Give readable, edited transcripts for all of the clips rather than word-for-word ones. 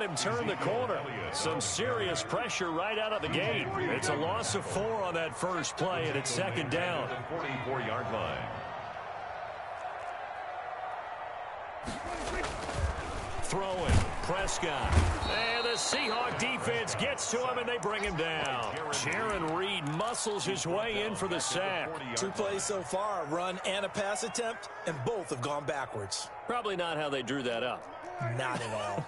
him turn the corner. Some serious pressure right out of the gate. It's a loss of 4 on that first play, and it's second down. 44-yard line. Throwing, Prescott. And the Seahawk defense gets to him, and they bring him down. Jaron Reed muscles his way in for the sack. 2 plays so far, a run and a pass attempt, and both have gone backwards. Probably not how they drew that up. Not at all.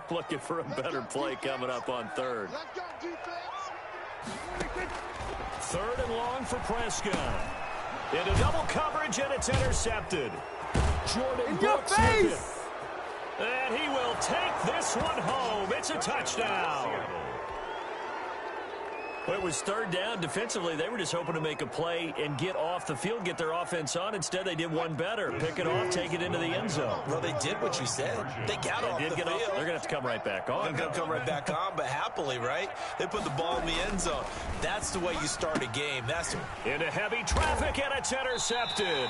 Looking for a better play coming up on third. 3rd and long for Prescott. Into double coverage, and it's intercepted. Jordan Brooks with it. And he will take this one home. It's a touchdown. Well, it was 3rd down. Defensively, they were just hoping to make a play and get off the field, get their offense on. Instead, they did one better. Pick it off, take it into the end zone. Well, they did what you said. They got off the field. They're going to have to come right back on. They're going to come right back on, but happily, right? They put the ball in the end zone. That's the way you start a game. Into heavy traffic, and it's intercepted.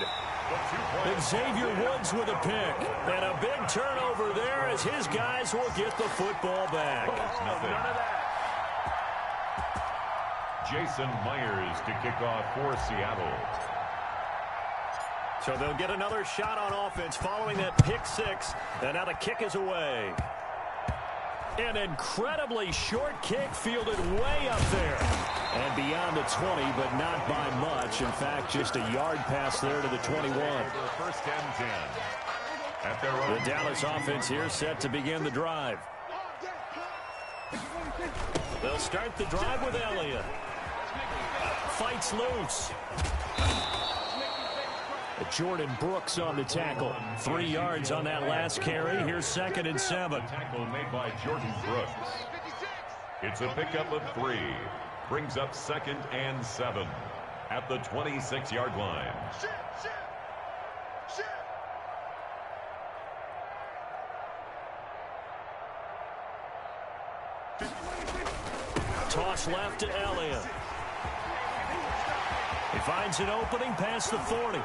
Xavier Woods with a pick. And a big turnover there as his guys will get the football back. None of that. Jason Myers to kick off for Seattle. So they'll get another shot on offense following that pick 6. And now the kick is away. An incredibly short kick fielded way up there. And beyond the 20, but not by much. In fact, just a yard pass there to the 21. First and 10. At their own The Dallas offense here set to begin the drive. They'll start the drive with Elliott. Fights loose. Jordan Brooks on the tackle. 3 yards on that last carry. Here's 2nd and 7. Tackle made by Jordan Brooks. It's a pickup of 3. Brings up 2nd and 7 at the 26-yard line. Toss left to Elliott. He finds an opening past the 40.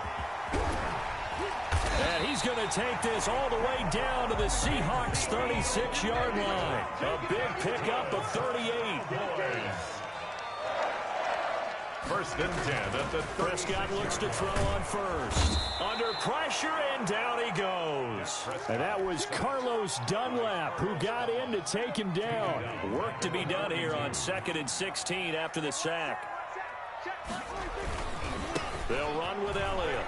And he's going to take this all the way down to the Seahawks' 36-yard line. A big pickup of 38. First and 10 at the Prescott looks to throw on first. Under pressure, and down he goes. And that was Carlos Dunlap who got in to take him down. Work to be done here on 2nd and 16 after the sack. They'll run with Elliott.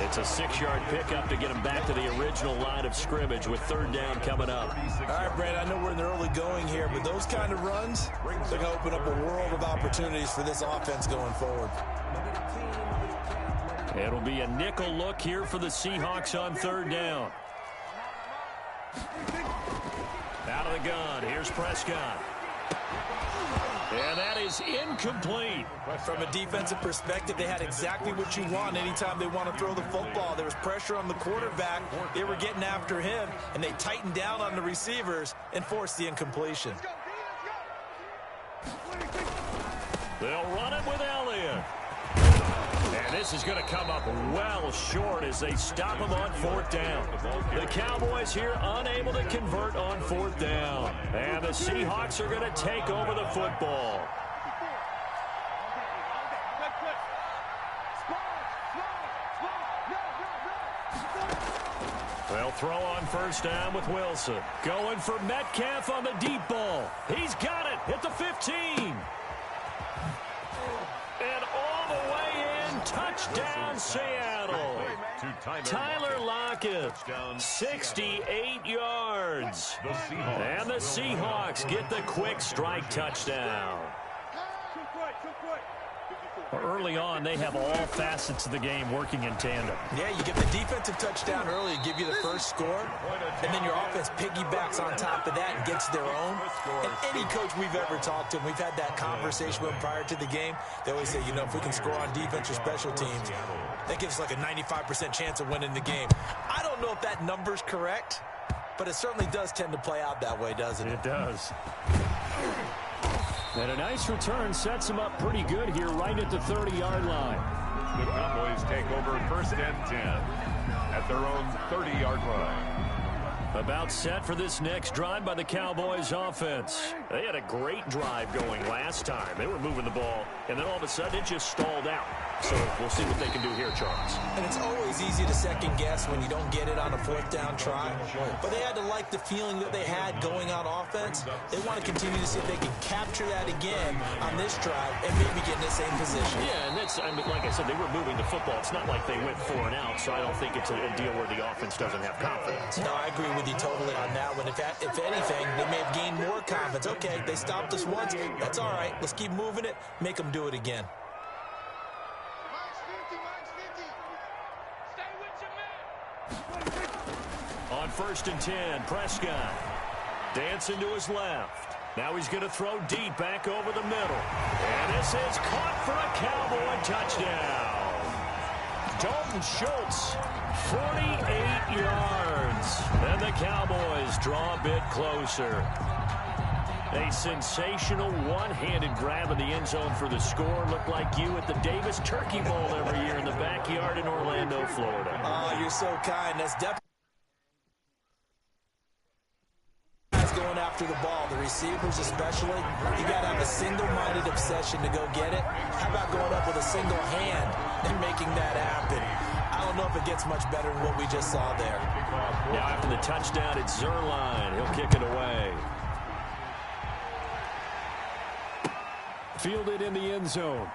It's a 6-yard pickup to get him back to the original line of scrimmage with 3rd down coming up. All right, Brad, I know we're in the early going here, but those kind of runs, they're going to open up a world of opportunities for this offense going forward. It'll be a nickel look here for the Seahawks on 3rd down. Out of the gun, here's Prescott. And that is incomplete. From a defensive perspective, they had exactly what you want anytime they want to throw the football. There was pressure on the quarterback. They were getting after him, and they tightened down on the receivers and forced the incompletion. They'll run it with Elliott. And this is going to come up well short as they stop him on 4th down. The Cowboys here unable to convert on 4th down. And the Seahawks are going to take over the football. They'll throw on 1st down with Wilson. Going for Metcalf on the deep ball. He's got it at the 15. And all the way in, touchdown Seattle. Tyler Lockett, 68 yards. And the Seahawks get the quick strike touchdown. Early on, they have all facets of the game working in tandem. Yeah, you get the defensive touchdown early, give you the first score, and then your offense piggybacks on top of that and gets their own. And any coach we've ever talked to, and we've had that conversation with them prior to the game, they always say, you know, if we can score on defense or special teams, that gives us like a 95% chance of winning the game. I don't know if that number's correct, but it certainly does tend to play out that way, doesn't it? It does. And a nice return sets him up pretty good here right at the 30-yard line. The Cowboys take over 1st and 10 at their own 30-yard line. About set for this next drive by the Cowboys offense. They had a great drive going last time. They were moving the ball, and then all of a sudden it just stalled out. So we'll see what they can do here, Charles. And it's always easy to second guess when you don't get it on a fourth down try. But they had to like the feeling that they had going on offense. They want to continue to see if they can capture that again on this drive and maybe get in the same position. Yeah, and that's, I mean, like I said, they were moving the football. It's not like they went 4 and out, so I don't think it's a deal where the offense doesn't have confidence. No, I agree with you totally on that one. If anything, they may have gained more confidence. Okay, they stopped us once. That's all right. Let's keep moving it. Make them do it again. On 1st and 10, Prescott dancing to his left. Now he's going to throw deep back over the middle. And this is caught for a Cowboy touchdown. Dalton Schultz, 48 yards. And the Cowboys draw a bit closer. A sensational one-handed grab in the end zone for the score. Looked like you at the Davis Turkey Bowl every year in the backyard in Orlando, Florida. Oh, you're so kind. That's definitely going after the ball. The receivers especially, you got to have a single-minded obsession to go get it. How about going up with a single hand and making that happen? I don't know if it gets much better than what we just saw there. Now after the touchdown, it's Zerline. He'll kick it away. Fielded in the end zone.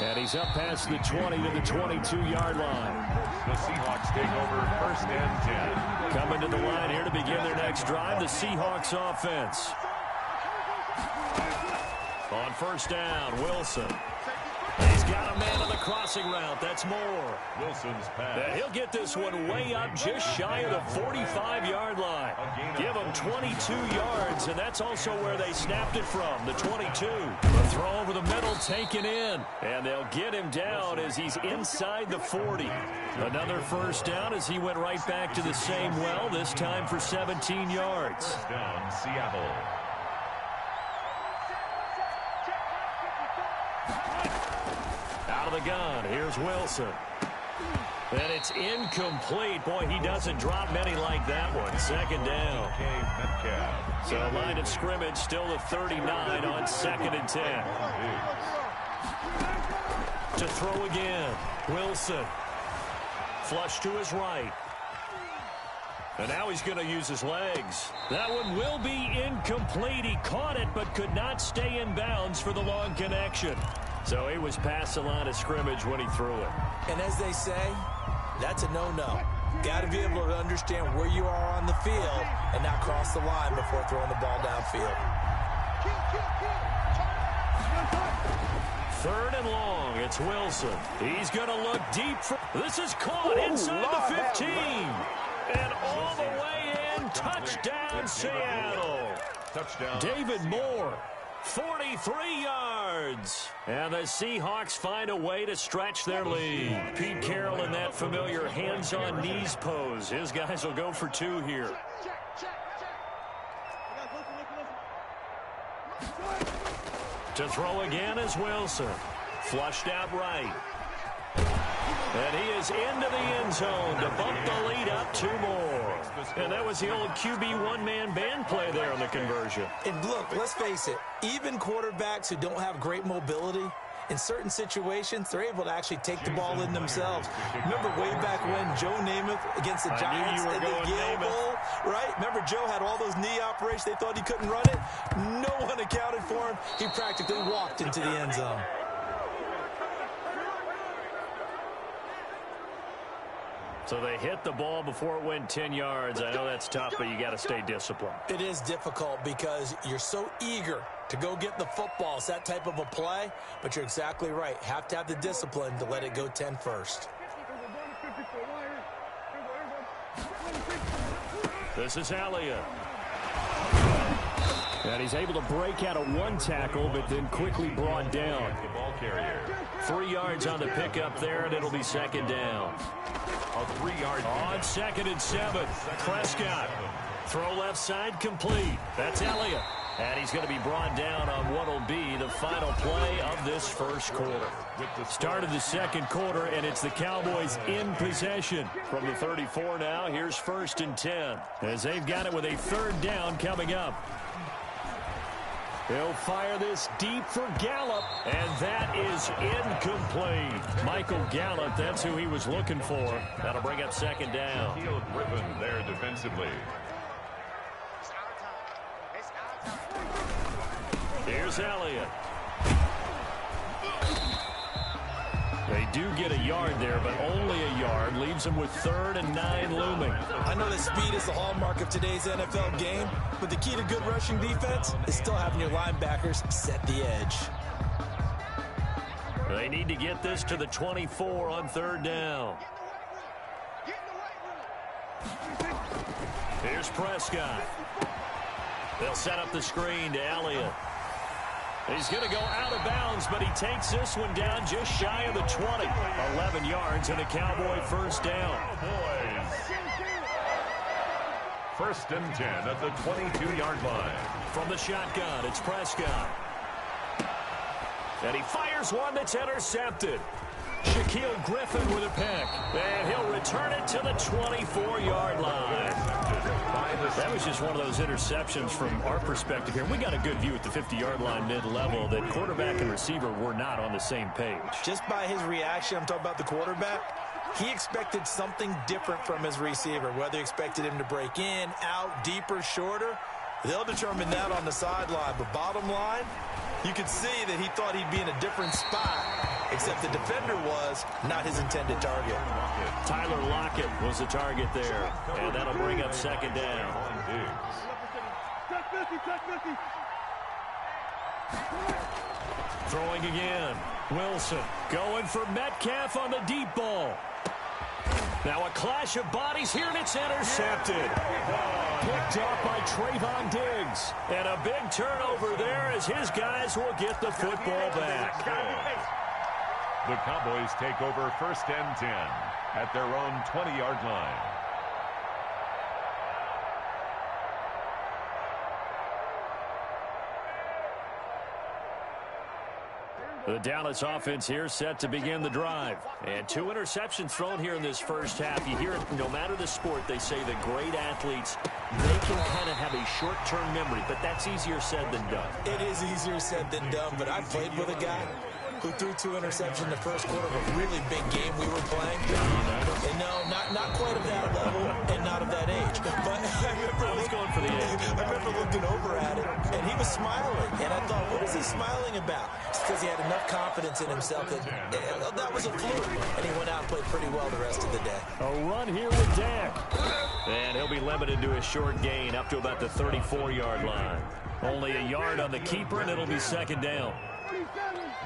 And he's up past the 20 to the 22-yard line. The Seahawks take over 1st and 10. Coming to the line here to begin their next drive, the Seahawks offense. On 1st down, Wilson. He's got a man on the crossing route. That's Moore. Wilson's pass. And he'll get this one way up just shy of the 45-yard line. Give him 22 yards, and that's also where they snapped it from, the 22. The throw over the middle taken in, and they'll get him down as he's inside the 40. Another 1st down as he went right back to the same well, this time for 17 yards. 1st down, Seattle. Out of the gun, here's Wilson. And it's incomplete. Boy, he doesn't drop many like that one. 2nd down. So line of scrimmage still the 39 on 2nd and 10. To throw again, Wilson. Flush to his right. And now he's going to use his legs. That one will be incomplete. He caught it but could not stay in bounds for the long connection. So he was past the line of scrimmage when he threw it. And as they say, that's a no-no. Got to be able to understand where you are on the field and not cross the line before throwing the ball downfield. 3rd and long, it's Wilson. He's going to look deep. This is caught inside the 15. And all the way in, touchdown Seattle. Touchdown. David Moore. 43 yards. And the Seahawks find a way to stretch their lead. Pete Carroll in that familiar hands-on knees pose. His guys will go for 2 here. To throw again is Wilson. Flushed out right. And he is into the end zone to bump the lead up 2 more. And that was the old QB one-man band play there on the conversion. And look, let's face it, even quarterbacks who don't have great mobility, in certain situations, they're able to actually take the ball in themselves. Remember way back when Joe Namath against the Giants in the Yale Bowl, right? Remember Joe had all those knee operations. They thought he couldn't run it. No one accounted for him. He practically walked into the end zone. So they hit the ball before it went 10 yards. I know that's tough, but you got to stay disciplined. It is difficult because you're so eager to go get the football. It's that type of a play, but you're exactly right. Have to have the discipline to let it go 10 first. This is Elliott. And he's able to break out of 1 tackle, but then quickly brought down. The ball carrier. 3 yards on the pickup there, and it'll be 2nd down. A 3-yard on 2nd and 7. Prescott. Throw left side complete. That's Elliott. And he's going to be brought down on what will be the final play of this first quarter. Start of the second quarter, and it's the Cowboys in possession. From the 34 now, here's 1st and 10. As they've got it with a third down coming up. He'll fire this deep for Gallup, and that is incomplete. Michael Gallup, that's who he was looking for. That'll bring up second down. Griffin there defensively. Here's Elliott. They do get a yard there, but only a yard. Leaves them with 3rd and 9 looming. I know that speed is the hallmark of today's NFL game, but the key to good rushing defense is still having your linebackers set the edge. They need to get this to the 24 on 3rd down. Here's Prescott. They'll set up the screen to Elliott. He's going to go out of bounds, but he takes this one down just shy of the 20. 11 yards and a Cowboy first down. Cowboys. 1st and 10 at the 22-yard line. From the shotgun, it's Prescott. And he fires one that's intercepted. Shaquille Griffin with a pick. And he'll return it to the 24-yard line. That was just one of those interceptions from our perspective here. We got a good view at the 50-yard line mid-level that quarterback and receiver were not on the same page. Just by his reaction, I'm talking about the quarterback, he expected something different from his receiver. Whether he expected him to break in, out, deeper, shorter, they'll determine that on the sideline. But bottom line, you could see that he thought he'd be in a different spot, except the defender was not his intended target. Tyler Lockett was the target there, and that'll bring up second down. Throwing again. Wilson going for Metcalf on the deep ball. Now a clash of bodies here, and it's intercepted. Picked off by Trayvon Diggs. And a big turnover there as his guys will get the football back. The Cowboys take over 1st and 10 at their own 20-yard line. The Dallas offense here set to begin the drive. And 2 interceptions thrown here in this first half. You hear it, no matter the sport, they say that great athletes, they can kind of have a short-term memory, but that's easier said than done. It is easier said than done, but I played with a guy who threw 2 interceptions in the first quarter of a really big game we were playing. And no, not quite of that level and not of that age. But I remember looking over at him, and he was smiling. And I thought, what is he smiling about? It's because he had enough confidence in himself that was a fluke. And he went out and played pretty well the rest of the day. A run here with Dak. And he'll be limited to a short gain up to about the 34-yard line. Only a yard on the keeper, and it'll be second down.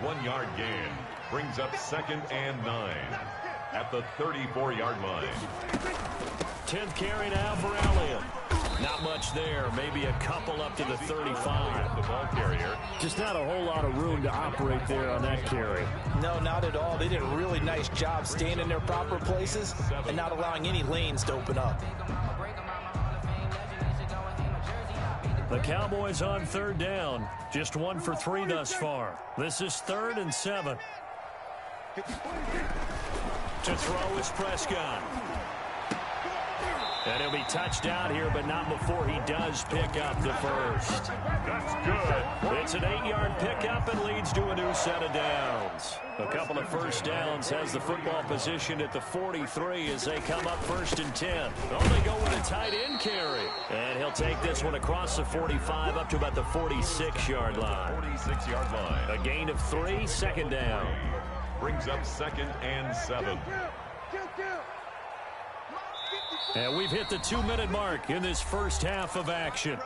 1-yard gain brings up 2nd and 9 at the 34-yard line. 10th carry now for Elliott. Not much there. Maybe a couple up to the 35. The ball carrier. Just not a whole lot of room to operate there on that carry. No, not at all. They did a really nice job staying in their proper places and not allowing any lanes to open up. The Cowboys on 3rd down. Just 1 for 3 thus far. This is 3rd and 7. To throw is Prescott. And he'll be touched down here, but not before he does pick up the first. That's good. It's an 8-yard pickup and leads to a new set of downs. A couple of first downs, has the football position at the 43 as they come up 1st and 10. Oh, they go with a tight end carry. And he'll take this one across the 45 up to about the 46-yard line. 46-yard line. A gain of 3, second down. Brings up 2nd and 7. And we've hit the 2-minute mark in this first half of action.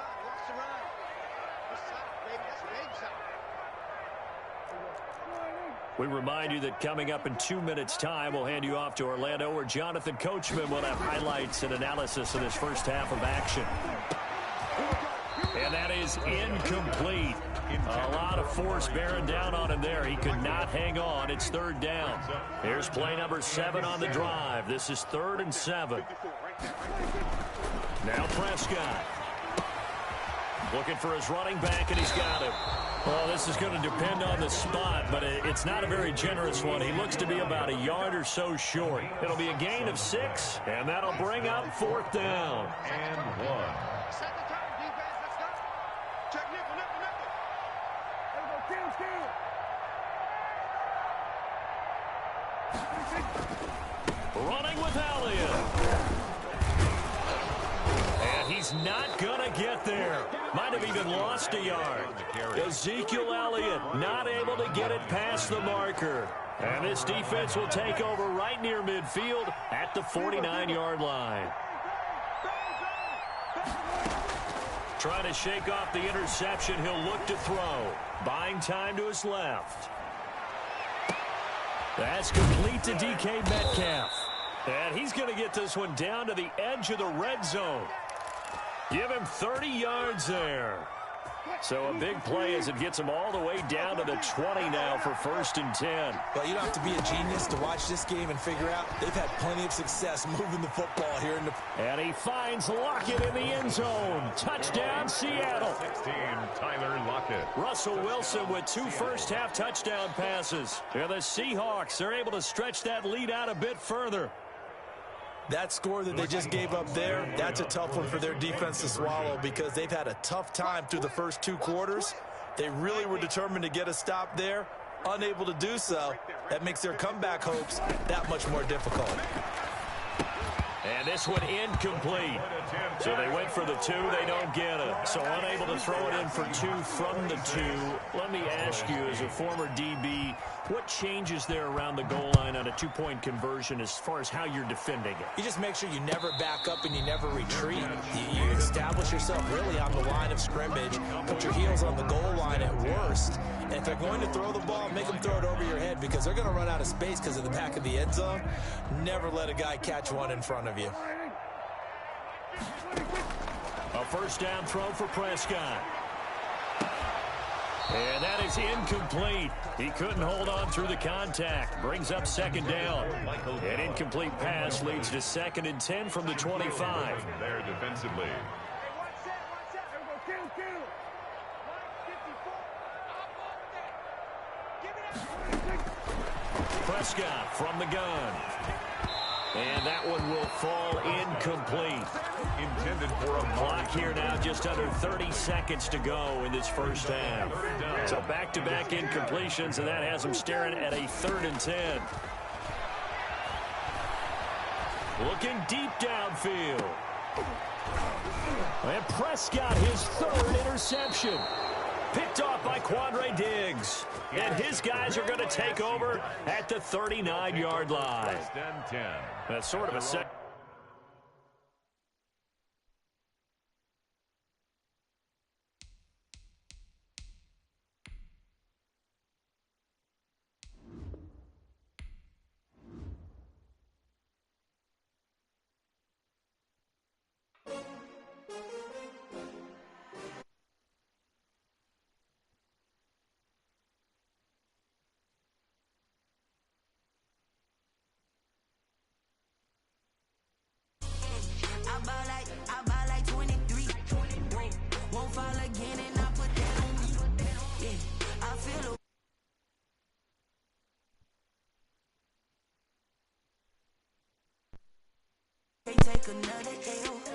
We remind you that coming up in 2 minutes' time, we'll hand you off to Orlando, where Jonathan Coachman will have highlights and analysis of this first half of action. And that is incomplete. A lot of force bearing down on him there. He could not hang on. It's 3rd down. Here's play number 7 on the drive. This is 3rd and 7. Now Prescott. Looking for his running back, and he's got him. Well, this is going to depend on the spot, but it's not a very generous one. He looks to be about a yard or so short. It'll be a gain of 6, and that'll bring up 4th down. And 1. Set the turn, defense. Let's go. Check nickel, nickel, nickel. There we go. Kill. Running with Elliott. And he's not going to get there. Might have even lost a yard. Ezekiel Elliott not able to get it past the marker. And this defense will take over right near midfield at the 49-yard line. Trying to shake off the interception. He'll look to throw. Buying time to his left. That's complete to DK Metcalf. And he's going to get this one down to the edge of the red zone. Give him 30 yards there. So a big play as it gets him all the way down to the 20 now for 1st and 10. Well, you don't have to be a genius to watch this game and figure out they've had plenty of success moving the football here in the... And he finds Lockett in the end zone. Touchdown, Seattle. 16, Tyler Lockett. Russell Wilson with 2 first-half touchdown passes. And the Seahawks are able to stretch that lead out a bit further. That score that they just gave up there, that's a tough one for their defense to swallow because they've had a tough time through the first 2 quarters. They really were determined to get a stop there, unable to do so. That makes their comeback hopes that much more difficult. And this one incomplete. So they went for the 2, they don't get it. So unable to throw it in for 2 from the 2. Let me ask you, as a former DB, what changes there around the goal line on a 2-point conversion as far as how you're defending it? You just make sure you never back up and you never retreat. You establish yourself really on the line of scrimmage, put your heels on the goal line at worst. And if they're going to throw the ball, make them throw it over your head because they're going to run out of space because of the back of the end zone. Never let a guy catch one in front of you. A 1st down throw for Prescott. And that is incomplete. He couldn't hold on through the contact. Brings up 2nd down. An incomplete pass leads to 2nd and 10 from the 25. There defensively. Prescott from the gun. And that one will fall incomplete. Intended for a Clock here now, just under 30 seconds to go in this first half. So back-to-back incompletions, and that has them staring at a 3rd and 10. Looking deep downfield. And Prescott, his 3rd interception. Picked off by Quandre Diggs. And his guys are going to take over at the 39-yard line. That's sort of a set. I ball like 23. Won't fall again and I put that on me. Yeah, I feel can't take another L.